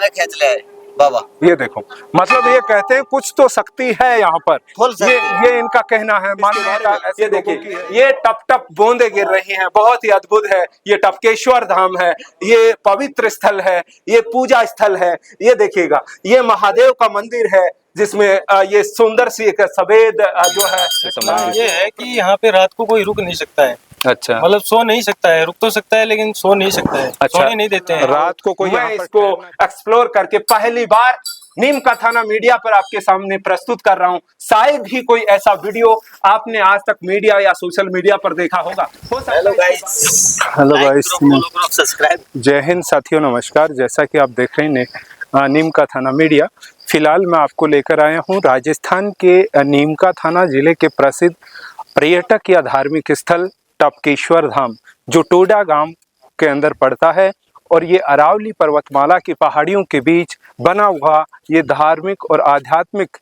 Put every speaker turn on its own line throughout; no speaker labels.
खींच ले बाबा।
ये देखो, मतलब ये कहते हैं कुछ तो शक्ति है यहाँ पर, ये इनका कहना है, मान्यता। ये देखिए, ये टप टप बूंदे गिर रही हैं, बहुत ही अद्भुत है। ये टपकेश्वर धाम है, ये पवित्र स्थल है, ये पूजा स्थल है। ये देखिएगा, ये महादेव का मंदिर है जिसमें ये सुंदर सी एक सफेद जो है
ये है कि यहाँ पे रात को कोई रुक नहीं सकता है।
अच्छा,
मतलब सो नहीं सकता है, रुक तो सकता है लेकिन सो नहीं सकता है।
अच्छा,
सोने नहीं देते हैं
रात को कोई। मैं इसको एक्सप्लोर करके पहली बार नीम का थाना मीडिया पर आपके सामने प्रस्तुत कर रहा हूँ। शायद ही कोई ऐसा वीडियो आपने आज तक मीडिया या सोशल मीडिया पर देखा होगा।
Hello guys,
hello guys,
subscribe.
जय हिंद साथियों, नमस्कार। जैसा कि आप देख रहे हैं नीम का थाना मीडिया, फिलहाल मैं आपको लेकर आया हूँ राजस्थान के नीम का थाना जिले के प्रसिद्ध पर्यटक या धार्मिक स्थल टपकेश्वर धाम, जो टोडा गांव के अंदर पड़ता है। और ये अरावली पर्वतमाला की पहाड़ियों के बीच बना हुआ ये धार्मिक और आध्यात्मिक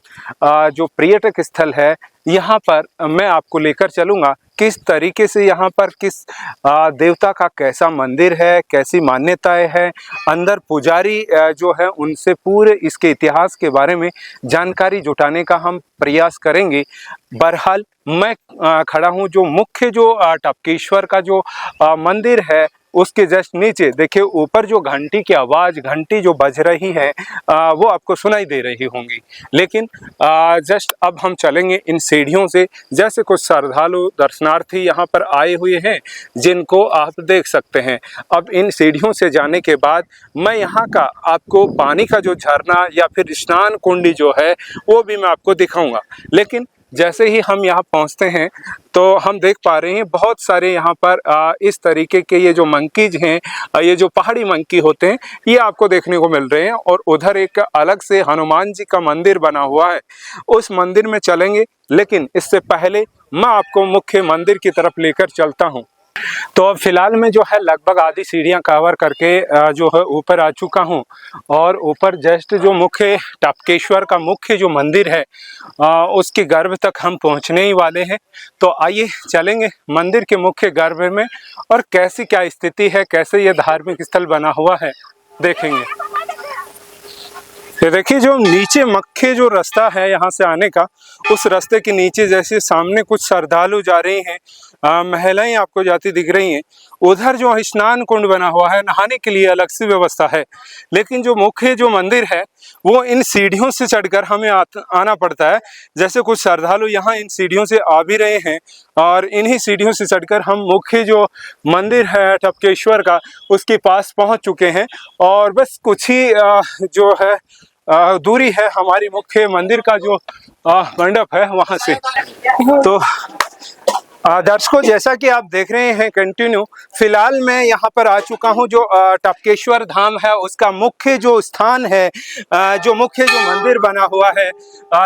जो पर्यटक स्थल है। यहाँ पर मैं आपको लेकर चलूँगा किस तरीके से यहाँ पर किस देवता का कैसा मंदिर है, कैसी मान्यताएं हैं, अंदर पुजारी जो है उनसे पूरे इसके इतिहास के बारे में जानकारी जुटाने का हम प्रयास करेंगे। बहरहाल मैं खड़ा हूँ जो मुख्य जो टपकेश्वर का जो मंदिर है उसके जस्ट नीचे। देखिए, ऊपर जो घंटी की आवाज़, घंटी जो बज रही है वो आपको सुनाई दे रही होंगी, लेकिन जस्ट अब हम चलेंगे इन सीढ़ियों से। जैसे कुछ श्रद्धालु दर्शनार्थी यहाँ पर आए हुए हैं जिनको आप देख सकते हैं। अब इन सीढ़ियों से जाने के बाद मैं यहाँ का आपको पानी का जो झरना या फिर स्नान कुंडी जो है वो भी मैं आपको दिखाऊंगा। लेकिन जैसे ही हम यहाँ पहुँचते हैं तो हम देख पा रहे हैं बहुत सारे यहाँ पर इस तरीके के ये जो मंकीज हैं, ये जो पहाड़ी मंकी होते हैं, ये आपको देखने को मिल रहे हैं। और उधर एक अलग से हनुमान जी का मंदिर बना हुआ है, उस मंदिर में चलेंगे। लेकिन इससे पहले मैं आपको मुख्य मंदिर की तरफ लेकर चलता हूँ। तो अब फिलहाल मैं जो है लगभग आधी सीढ़ियाँ कवर करके जो है ऊपर आ चुका हूँ। और ऊपर जस्ट जो मुख्य टपकेश्वर का मुख्य जो मंदिर है उसके गर्भ तक हम पहुँचने ही वाले हैं। तो आइए चलेंगे मंदिर के मुख्य गर्भ में और कैसी क्या स्थिति है, कैसे ये धार्मिक स्थल बना हुआ है, देखेंगे। ये देखिए, जो नीचे मुख्य जो रास्ता है यहाँ से आने का, उस रास्ते के नीचे जैसे सामने कुछ श्रद्धालु जा रहे हैं, महिलाएं आपको जाती दिख रही हैं। उधर जो स्नान कुंड बना हुआ है, नहाने के लिए अलग सी व्यवस्था है। लेकिन जो मुख्य जो मंदिर है वो इन सीढ़ियों से चढ़कर हमें आना पड़ता है। जैसे कुछ श्रद्धालु यहाँ इन सीढ़ियों से आ भी रहे हैं और इन्हीं सीढ़ियों से चढ़कर हम मुख्य जो मंदिर है टपकेश्वर का उसके पास पहुँच चुके हैं। और बस कुछ ही जो है दूरी है हमारी मुख्य मंदिर का जो मंडप है वहाँ से। तो दर्शकों, जैसा कि आप देख रहे हैं कंटिन्यू, फिलहाल मैं यहाँ पर आ चुका हूँ जो टपकेश्वर धाम है उसका मुख्य जो स्थान है, जो मुख्य जो मंदिर बना हुआ है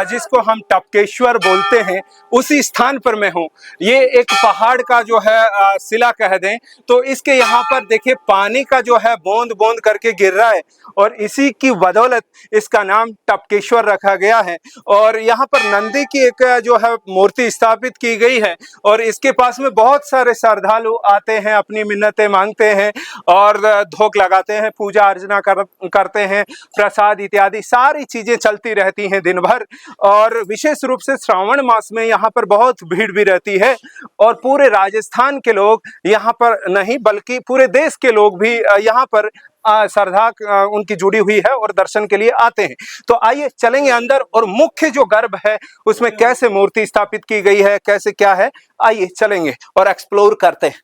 जिसको हम टपकेश्वर बोलते हैं, उसी स्थान पर मैं हूँ। ये एक पहाड़ का जो है शिला कह दें तो इसके यहाँ पर देखिए पानी का जो है बूंद बूंद करके गिर रहा है और इसी की बदौलत इसका नाम टपकेश्वर रखा गया है। और यहाँ पर नंदी की एक जो है मूर्ति स्थापित की गई है और इसके पास में बहुत सारे श्रद्धालु आते हैं, अपनी मिन्नतें मांगते हैं और धोख लगाते हैं, पूजा अर्चना करते हैं, प्रसाद इत्यादि सारी चीजें चलती रहती हैं दिन भर। और विशेष रूप से श्रावण मास में यहाँ पर बहुत भीड़ भी रहती है और पूरे राजस्थान के लोग यहाँ पर नहीं बल्कि पूरे देश के लोग भी यहाँ पर श्रद्धा उनकी जुड़ी हुई है और दर्शन के लिए आते हैं। तो आइए चलेंगे अंदर और मुख्य जो गर्भ है उसमें कैसे मूर्ति स्थापित की गई है, कैसे क्या है, आइए चलेंगे और एक्सप्लोर करते हैं।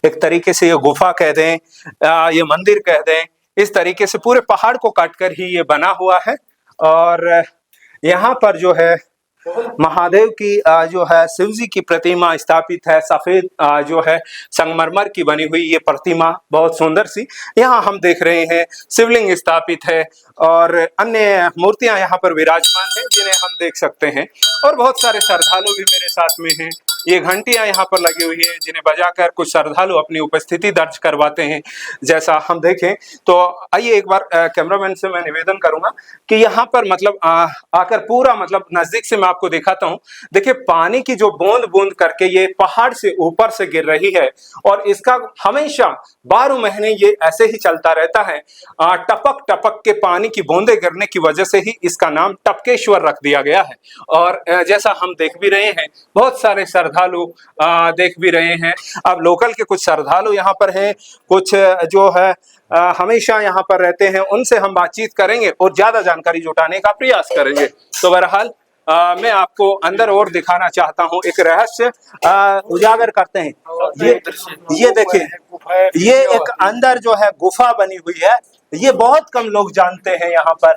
एक तरीके से ये गुफा कह दें, ये मंदिर कह दें, इस तरीके से पूरे पहाड़ को काटकर ही ये बना हुआ है। और यहाँ पर जो है महादेव की जो है शिव जी की प्रतिमा स्थापित है, सफेद जो है संगमरमर की बनी हुई ये प्रतिमा बहुत सुंदर सी यहाँ हम देख रहे हैं। शिवलिंग स्थापित है और अन्य मूर्तियां यहाँ पर विराजमान हैं जिन्हें हम देख सकते हैं। और बहुत सारे श्रद्धालु भी मेरे साथ में हैं ये घंटियां यहाँ पर लगी हुई है जिन्हें बजाकर कुछ श्रद्धालु अपनी उपस्थिति दर्ज करवाते हैं। जैसा हम देखें तो आइए एक बार कैमरामैन से मैं निवेदन करूंगा कि यहाँ पर मतलब आकर पूरा मतलब नजदीक से मैं आपको दिखाता हूँ। देखिए पानी की जो बूंद बूंद करके ये पहाड़ से ऊपर से गिर रही है और इसका हमेशा 12 महीने ये ऐसे ही चलता रहता है। टपक टपक के पानी की बूंदें गिरने की वजह से ही इसका नाम टपकेश्वर रख दिया गया है। और जैसा हम देख भी रहे हैं बहुत सारे श्रद्धालु देख भी रहे हैं। अब लोकल के कुछ श्रद्धालु यहाँ पर हैं, कुछ जो है हमेशा यहाँ पर रहते हैं, उनसे हम बातचीत करेंगे और ज्यादा जानकारी जुटाने का प्रयास करेंगे। तो बहरहाल मैं आपको अंदर और दिखाना चाहता हूँ, एक रहस्य उजागर करते हैं। ये देखिए, ये एक अंदर जो है गुफा बनी हुई है, ये बहुत कम लोग जानते हैं। यहाँ पर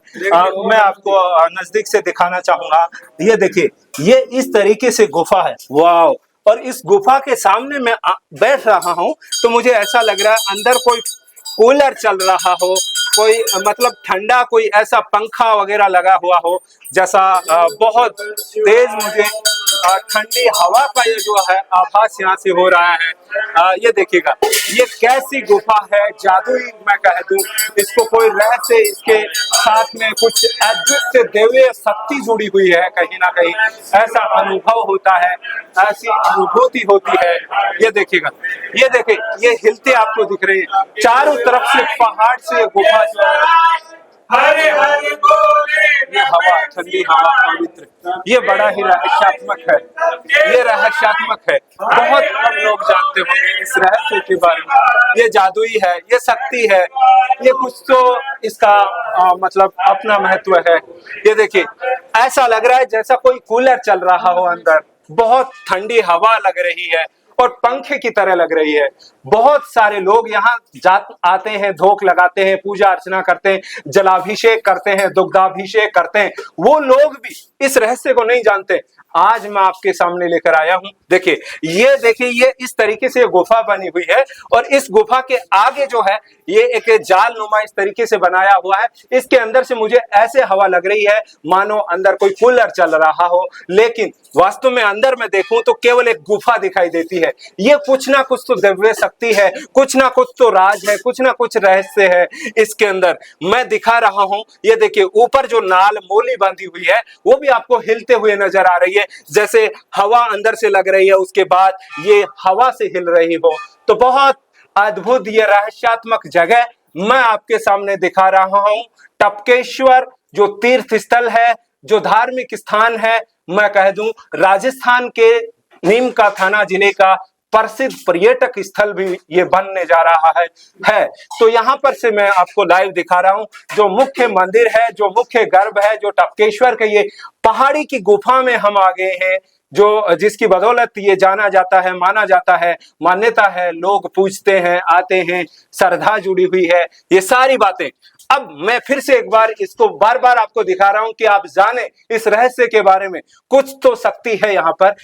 मैं आपको नजदीक से दिखाना चाहूंगा। ये देखिए, ये इस तरीके से गुफा है। वाह! और इस गुफा के सामने मैं बैठ रहा हूँ तो मुझे ऐसा लग रहा है अंदर कोई कूलर चल रहा हो, कोई मतलब ठंडा कोई ऐसा पंखा वगैरह लगा हुआ हो, जैसा बहुत तेज मुझे ठंडी हवा का ये जो है आभास यहाँ से हो रहा है। ये देखिएगा, ये कैसी गुफा है, जादुई मैं कह दूं। इसको कोई रहस्य, इसके साथ में कुछ अद्भुत देवीय शक्ति जुड़ी हुई है, कहीं ना कहीं ऐसा अनुभव होता है, ऐसी अनुभूति होती है। ये देखिएगा, ये देखिए, ये हिलते आपको दिख रही है चारों तरफ से पहाड़ से गुफा जो है। हरे हरे बोले, ये हवा, ठंडी हवा, पवित्र, ये बड़ा ही रहस्यात्मक है। ये रहस्यात्मक है, बहुत कम लोग जानते होंगे इस रहस्य के बारे में। ये जादुई है, ये शक्ति है, ये कुछ तो इसका मतलब अपना महत्व है। ये देखिए, ऐसा लग रहा है जैसा कोई कूलर चल रहा हो अंदर, बहुत ठंडी हवा लग रही है और पंखे की तरह लग रही है। बहुत सारे लोग यहाँ आते हैं, धोख लगाते हैं, पूजा अर्चना करते हैं, जलाभिषेक करते हैं, दुग्धाभिषेक करते हैं। वो लोग भी इस रहस्य को नहीं जानते। आज मैं आपके सामने लेकर आया हूं। देखिए, ये इस तरीके से गुफा बनी हुई है और इस गुफा के आगे जो है ये एक जाल नुमा इस तरीके से बनाया हुआ है। इसके अंदर से मुझे ऐसे हवा लग रही है मानो अंदर कोई कूलर चल रहा हो, लेकिन वास्तव में अंदर में देखूं तो केवल एक गुफा दिखाई देती है। ये कुछ ना कुछ तो दिव्य शक्ति है, कुछ ना कुछ तो राज है, कुछ ना कुछ रहस्य है इसके अंदर। मैं दिखा रहा हूं, ये देखिए, ऊपर जो नाल मोली बांधी हुई है वो भी आपको हिलते हुए नजर आ रही है, जैसे हवा अंदर से लग रही है, उसके बाद ये हवा से हिल रही हो। तो बहुत अद्भुत ये रहस्यात्मक जगह मैं आपके सामने दिखा रहा हूं। टपकेश्वर जो तीर्थ स्थल है, जो धार्मिक स्थान है, मैं कह दूं राजस्थान के नीमका थाना जिले का प्रसिद्ध पर्यटक स्थल भी ये बनने जा रहा है। तो यहाँ पर से मैं आपको लाइव दिखा रहा हूँ जो मुख्य मंदिर है, जो मुख्य गर्भ है, जो टपकेश्वर के ये पहाड़ी की गुफा में हम आ गए हैं, जो जिसकी बदौलत ये जाना जाता है, माना जाता है, मान्यता है, लोग पूछते हैं, आते हैं, श्रद्धा जुड़ी हुई है, ये सारी बातें। अब मैं फिर से एक बार इसको बार बार आपको दिखा रहा हूं कि आप जाने इस रहस्य के बारे में। कुछ तो शक्ति है यहाँ पर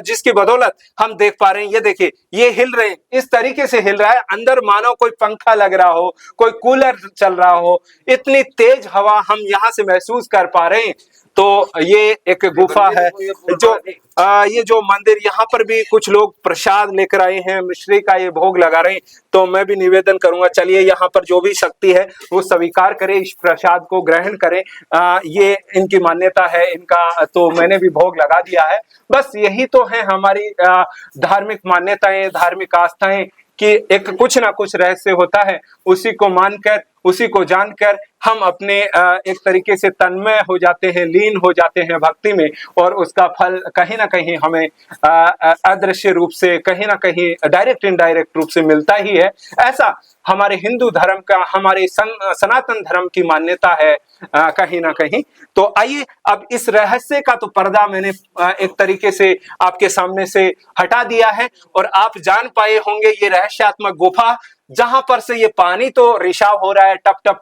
जिसकी बदौलत हम देख पा रहे हैं। ये देखिए, ये हिल रहे हैं, इस तरीके से हिल रहा है, अंदर मानो कोई पंखा लग रहा हो, कोई कूलर चल रहा हो, इतनी तेज हवा हम यहाँ से महसूस कर पा रहे हैं। तो ये एक गुफा है, ये जो मंदिर, यहाँ पर भी कुछ लोग प्रसाद लेकर आए हैं, मिश्री का ये भोग लगा रहे हैं। तो मैं भी निवेदन करूंगा, चलिए यहाँ पर जो भी शक्ति है वो स्वीकार करें, इस प्रसाद को ग्रहण करें। ये इनकी मान्यता है, इनका तो मैंने भी भोग लगा दिया है। बस यही तो है हमारी धार्मिक मान्यताएं, धार्मिक आस्थाएं कि एक कुछ ना कुछ रहस्य होता है, उसी को मानकर, उसी को जानकर हम अपने एक तरीके से तन्मय हो जाते हैं, लीन हो जाते हैं भक्ति में, और उसका फल कहीं ना कहीं हमें अदृश्य रूप से, कहीं ना कहीं डायरेक्ट इनडायरेक्ट रूप से मिलता ही है। ऐसा हमारे हिंदू धर्म का, हमारे सनातन धर्म की मान्यता है कहीं ना कहीं। तो आइए, अब इस रहस्य का तो पर्दा मैंने एक तरीके से आपके सामने से हटा दिया है और आप जान पाए होंगे ये रहस्यात्मक गुफा, जहां पर से ये पानी तो रिसाव हो रहा है, टप टप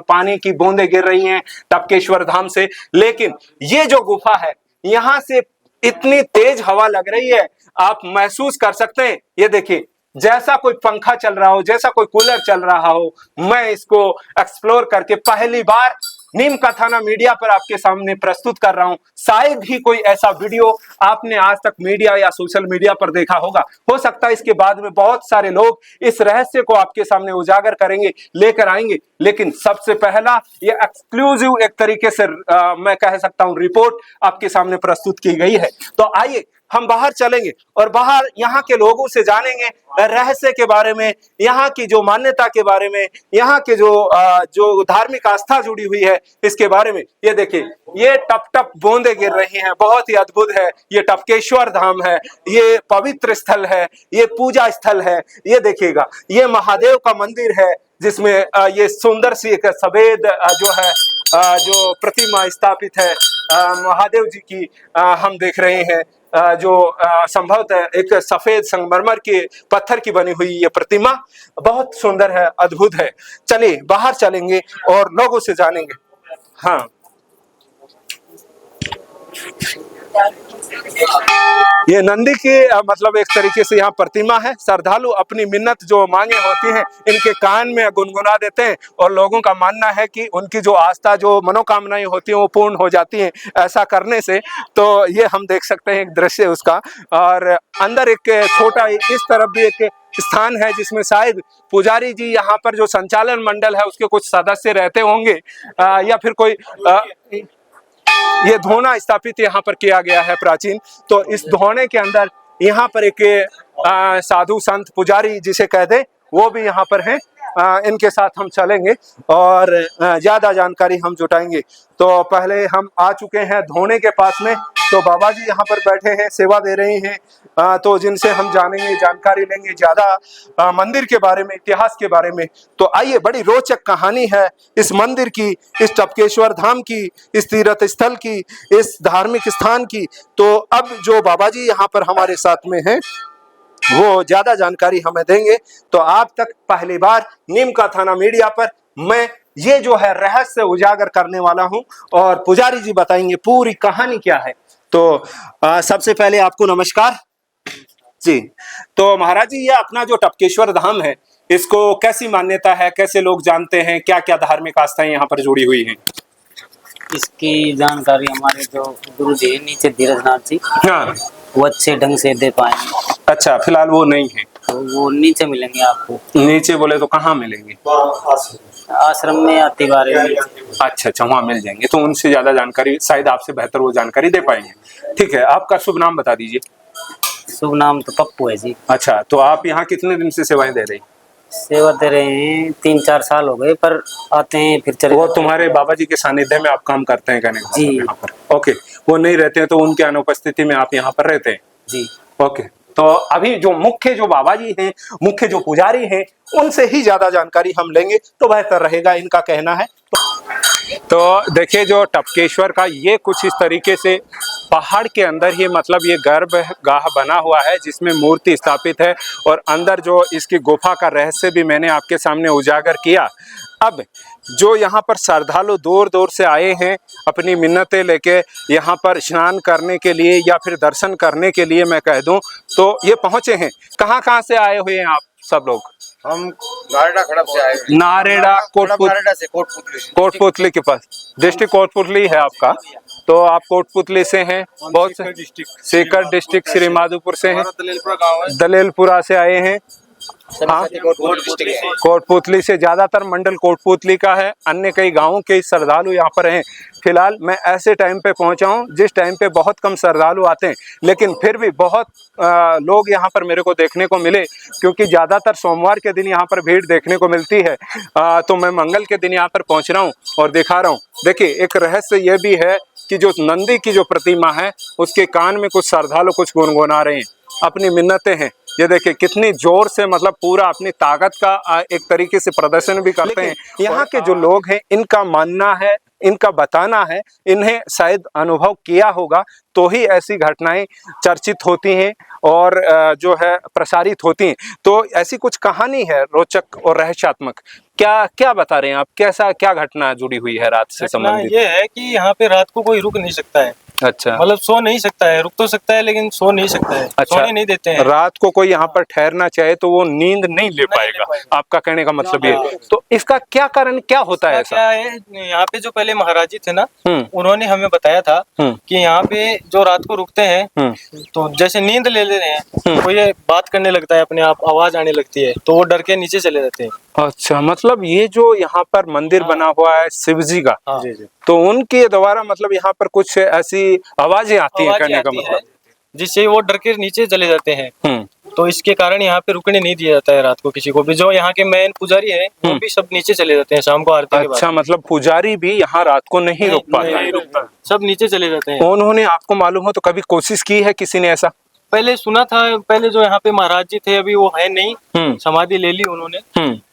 पानी की बूंदें गिर रही हैं टपकेश्वर धाम से, लेकिन ये जो गुफा है यहां से इतनी तेज हवा लग रही है, आप महसूस कर सकते हैं। ये देखिए, जैसा कोई पंखा चल रहा हो, जैसा कोई कूलर चल रहा हो। मैं इसको एक्सप्लोर करके पहली बार नीम का थाना मीडिया पर आपके सामने प्रस्तुत कर रहा हूं। शायद ही कोई ऐसा वीडियो आपने आज तक मीडिया या सोशल मीडिया पर देखा होगा। हो सकता है इसके बाद में बहुत सारे लोग इस रहस्य को आपके सामने उजागर करेंगे, लेकर आएंगे, लेकिन सबसे पहला ये एक्सक्लूसिव एक तरीके से मैं कह सकता हूं रिपोर्ट आपके सामने प्रस्तुत की गई है। तो आइए हम बाहर चलेंगे और बाहर यहाँ के लोगों से जानेंगे रहस्य के बारे में, यहाँ की जो मान्यता के बारे में, यहाँ के जो धार्मिक आस्था जुड़ी हुई है इसके बारे में। ये देखिए, ये टप टप बूंदे गिर रही हैं, बहुत ही अद्भुत है। ये टपकेश्वर धाम है, ये पवित्र स्थल है, ये पूजा स्थल है। ये देखिएगा, ये महादेव का मंदिर है जिसमें ये सुंदर सी एक सफेद जो है जो प्रतिमा स्थापित है महादेव जी की हम देख रहे हैं। जो संभवतः एक सफेद संगमरमर के पत्थर की बनी हुई ये प्रतिमा बहुत सुंदर है, अद्भुत है। चलिए बाहर चलेंगे और लोगों से जानेंगे। हाँ, ये नंदी की मतलब एक तरीके से यहाँ प्रतिमा है। श्रद्धालु अपनी मिन्नत जो मांगे होती हैं इनके कान में गुनगुना देते हैं और लोगों का मानना है कि उनकी जो आस्था, जो मनोकामनाएं होती हैं वो पूर्ण हो जाती हैं ऐसा करने से। तो ये हम देख सकते हैं एक दृश्य उसका। और अंदर एक छोटा इस तरफ भी एक स्थान है जिसमें शायद पुजारी जी यहाँ पर जो संचालन मंडल है उसके कुछ सदस्य रहते होंगे या फिर कोई ये धोना स्थापित यहाँ पर किया गया है प्राचीन। तो इस धोने के अंदर यहाँ पर एक साधु संत पुजारी जिसे कह दे वो भी यहाँ पर हैं। इनके साथ हम चलेंगे और ज्यादा जानकारी हम जुटाएंगे। तो पहले हम आ चुके हैं धोने के पास में, तो बाबा जी यहाँ पर बैठे हैं, सेवा दे रहे हैं। तो जिनसे हम जानेंगे, जानकारी लेंगे ज्यादा मंदिर के बारे में, इतिहास के बारे में। तो आइए, बड़ी रोचक कहानी है इस मंदिर की, इस टपकेश्वर धाम की, इस तीर्थ स्थल की, इस धार्मिक स्थान की। तो अब जो बाबा जी यहाँ पर हमारे साथ में हैं वो ज्यादा जानकारी हमें देंगे। तो आप तक पहली बार नीम का थाना मीडिया पर मैं ये जो है रहस्य उजागर करने वाला हूं और पुजारी जी बताएंगे पूरी कहानी क्या है। तो सबसे पहले आपको नमस्कार जी। तो महाराज जी, ये अपना जो टपकेश्वर धाम है इसको कैसी मान्यता है, कैसे लोग जानते हैं, क्या क्या धार्मिक आस्थाएं यहाँ पर जुड़ी हुई हैं?
इसकी जानकारी हमारे जो गुरु जी नीचे धीरज नाथ जी,
हाँ,
वो अच्छे ढंग से दे पाएंगे।
अच्छा, फिलहाल वो नहीं है
तो वो नीचे मिलेंगे आपको।
नीचे बोले तो कहाँ मिलेंगे?
आश्रम में या तिवारी में।
अच्छा अच्छा, वहाँ मिल जाएंगे। तो उनसे ज्यादा जानकारी शायद आपसे बेहतर वो जानकारी दे पाएंगे। ठीक है, आपका शुभ नाम बता दीजिए।
शुभ नाम तो पप्पू है जी।
अच्छा, तो आप यहाँ कितने दिन से सेवाएं दे रही?
सेवा दे रहे हैं 3-4 साल हो गए, पर आते हैं फिर चले।
वो तुम्हारे बाबा जी के सानिध्य में आप काम करते हैं कहने का
जी।
मतलब यहाँ पर? ओके, वो नहीं रहते हैं तो उनके अनुपस्थिति में आप यहाँ पर रहते हैं
जी। ओके,
तो अभी जो मुख्य जो बाबा जी हैं, मुख्य जो पुजारी हैं, उनसे ही ज्यादा जानकारी हम लेंगे तो बेहतर रहेगा, इनका कहना है। तो देखिए, जो टपकेश्वर का ये कुछ इस तरीके से पहाड़ के अंदर ही मतलब ये गर्भगाह बना हुआ है जिसमें मूर्ति स्थापित है और अंदर जो इसकी गुफा का रहस्य भी मैंने आपके सामने उजागर किया। अब जो यहाँ पर श्रद्धालु दूर दूर से आए हैं अपनी मिन्नतें लेके यहाँ पर स्नान करने के लिए या फिर दर्शन करने के लिए मैं कह दूं, तो ये पहुँचे हैं। कहाँ से आए हुए हैं आप सब लोग?
हम नारेड़ा खड़प से आए हैं।
नारेड़ा, कोटपुतली के पास, डिस्ट्रिक्ट कोटपुतली है आपका। तो आप कोटपुतली से हैं, बहुत से सीकर डिस्ट्रिक्ट श्री माधोपुर से हैं, दलेलपुरा से आए हैं। हाँ, कोटपुतली से ज्यादातर मंडल कोटपुतली का है, अन्य कई गांवों के श्रद्धालु यहाँ पर हैं। फिलहाल मैं ऐसे टाइम पे पहुंचा हूँ जिस टाइम पे बहुत कम श्रद्धालु आते हैं, लेकिन फिर भी बहुत लोग यहाँ पर मेरे को देखने को मिले, क्योंकि ज्यादातर सोमवार के दिन यहाँ पर भीड़ देखने को मिलती है। तो मैं मंगल के दिन यहाँ पर पहुंच रहा हूँ और दिखा रहा हूँ। देखिए, एक रहस्य ये भी है कि जो नंदी की जो प्रतिमा है उसके कान में कुछ श्रद्धालु कुछ गुनगुना रहे हैं, अपनी मिन्नतें हैं। ये देखिए कितनी जोर से मतलब पूरा अपनी ताकत का एक तरीके से प्रदर्शन भी करते हैं। यहाँ के जो लोग हैं इनका मानना है, इनका बताना है, इन्हें शायद अनुभव किया होगा तो ही ऐसी घटनाएं चर्चित होती हैं और जो है प्रसारित होती हैं। तो ऐसी कुछ कहानी है रोचक और रहस्यात्मक, क्या बता रहे हैं आप? क्या घटना जुड़ी हुई है रात से संबंधित?
ये है कि यहाँ पे रात को कोई रुक नहीं सकता है।
अच्छा
मतलब सो नहीं सकता है, रुक तो सकता है लेकिन सो नहीं सकता है।
अच्छा,
सोने नहीं देते हैं।
रात को कोई यहाँ पर ठहरना चाहे तो वो नींद नहीं ले पाएगा, आपका कहने का मतलब ये। तो इसका क्या कारण क्या होता है
क्या
ऐसा?
है, यहाँ पे जो पहले महाराजी थे ना,
हम्म।
उन्होंने हमें बताया था कि यहाँ पे जो रात को रुकते हैं तो जैसे नींद ले रहे हैं तो ये बात करने लगता है, अपने आप आवाज आने लगती है, तो वो डर के नीचे चले जाते हैं।
अच्छा, मतलब ये जो यहाँ पर मंदिर बना हुआ है शिव जी का,
जी।
तो उनके द्वारा मतलब यहाँ पर कुछ ऐसी आवाजें आती हैं, कहने का मतलब,
जिससे वो डर के नीचे चले जाते हैं। तो इसके कारण यहाँ पे रुकने नहीं दिया जाता है रात को किसी को भी। जो यहाँ के मेन पुजारी है वो भी सब नीचे चले जाते हैं शाम को आरती के बाद।
अच्छा, मतलब पुजारी भी यहाँ रात को नहीं रुक पाता है,
सब नीचे चले जाते हैं।
उन्होंने आपको मालूम हो तो कभी कोशिश की है किसी ने ऐसा?
पहले सुना था, पहले जो यहाँ पे महाराज जी थे, अभी वो है नहीं, समाधि ले ली उन्होंने।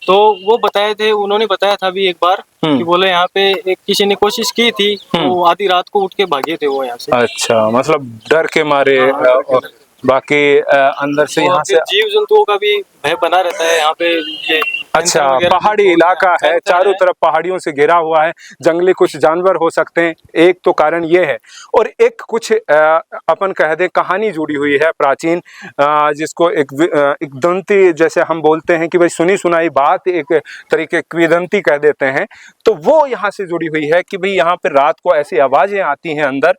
तो वो बताए थे, उन्होंने बताया था भी एक बार कि बोले यहाँ पे एक किसी ने कोशिश की थी, वो आधी रात को उठ के भागे थे वो यहाँ से।
अच्छा, मतलब डर के मारे। और बाकी अंदर से यहाँ से
जीव जंतुओं का भी भय बना रहता है यहाँ पे। ये
अच्छा, पहाड़ी इलाका है, चारों तरफ पहाड़ियों से घिरा हुआ है, जंगली कुछ जानवर हो सकते हैं, एक तो कारण ये है। और एक कुछ अपन कह दे कहानी जुड़ी हुई है प्राचीन, जिसको एक दंती जैसे हम बोलते हैं कि भाई सुनी सुनाई बात, एक तरीके किंवदंती कह देते हैं, तो वो यहाँ से जुड़ी हुई है कि भाई यहाँ पे रात को ऐसी आवाजें आती हैं अंदर,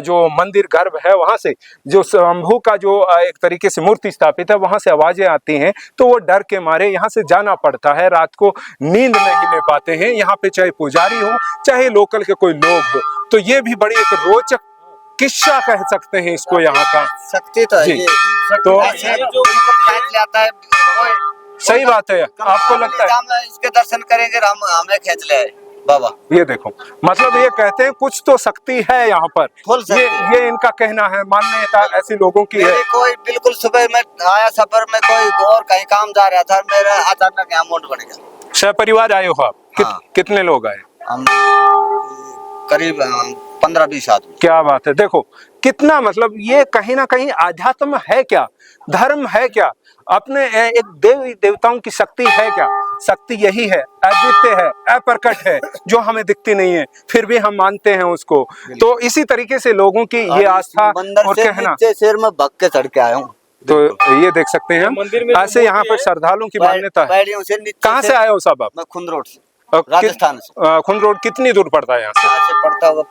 जो मंदिर गर्भ है वहां से, जो शंभू का जो एक तरीके से मूर्ति स्थापित है वहां से आवाजें आती हैं, तो वो डर के मारे यहाँ से जाना पड़ता है, रात को नींद नहीं ले पाते हैं यहाँ पे, चाहे पुजारी हो चाहे लोकल के कोई लोग हो। तो ये भी बड़ी एक रोचक किस्सा कह सकते हैं इसको यहाँ का।
शक्ति तो है
जी।
ये,
तो
जो खींच लाता है,
सही बात है, आपको लगता है
हम इसके दर्शन करेंगे हम हमें खींच ले बाबा।
ये देखो, मतलब ये कहते हैं कुछ तो शक्ति है यहाँ पर,
फुल शक्ति है।
ये इनका कहना है, मान्यता ऐसी लोगों की है।
मेरे कोई बिल्कुल सुबह में आया सफर में, कोई और कहीं काम जा रहा था, मेरा अचानक यहाँ मूड बन गया।
सपरिवार आए हो आप?
हाँ।
कितने लोग आए?
हम करीब 15-20 आदमी।
क्या बात है, देखो कितना, मतलब ये कहीं ना कहीं आध्यात्म है क्या, धर्म है क्या, अपने एक देवी देवताओं की शक्ति है क्या? शक्ति यही है, अद्वितीय है, अप्रकट है, जो हमें दिखती नहीं है फिर भी हम मानते हैं उसको। तो इसी तरीके से लोगों की ये आस्था और कहना।
शेर में भग के चढ़ के आया हूँ,
तो ये देख सकते हैं हम, ऐसे यहाँ पर श्रद्धालुओं की मान्यता है। कहाँ से आए हो साहब आप?
मैं खुंद रोड से, राजस्थान से।
खुंद रोड कितनी दूर पड़ता है यहाँ से?
यहाँ से पड़ता होगा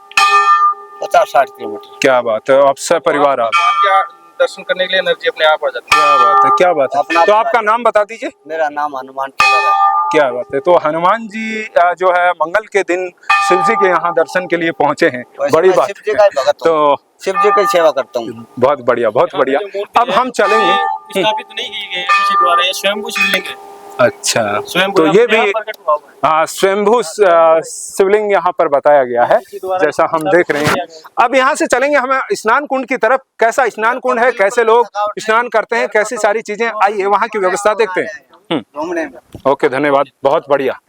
50-60 किलोमीटर।
क्या बात है, आप सपरिवार आ रहे
दर्शन करने के लिए एनर्जी अपने आप आ जाती है।
क्या बात है, क्या बात है। तो आपका नाम बता दीजिए।
मेरा नाम हनुमान टेलर है।
क्या बात है, तो हनुमान जी जो है मंगल के दिन शिव जी के यहाँ दर्शन के लिए पहुँचे हैं, बड़ी बात
शिव जी का ही भगत हूँ,
तो
शिव जी की सेवा करता हूँ।
बहुत बढ़िया, बहुत बढ़िया। अब हम चलेंगे।
स्थापित नहीं की गई किसी द्वारा, ये स्वयंभू शिवलिंग है।
अच्छा,
स्वयंभू
तो ये भी
प्रकट हुआ हुआ है।
हाँ, स्वयंभू शिवलिंग यहाँ पर बताया गया है, जैसा हम देख रहे हैं। अब यहाँ से चलेंगे हम स्नान कुंड की तरफ। कैसा स्नान कुंड है, कैसे लोग स्नान करते हैं, कैसी सारी चीजें, आइए वहाँ की व्यवस्था देखते हैं।
घूमने में।
ओके, धन्यवाद, बहुत बढ़िया।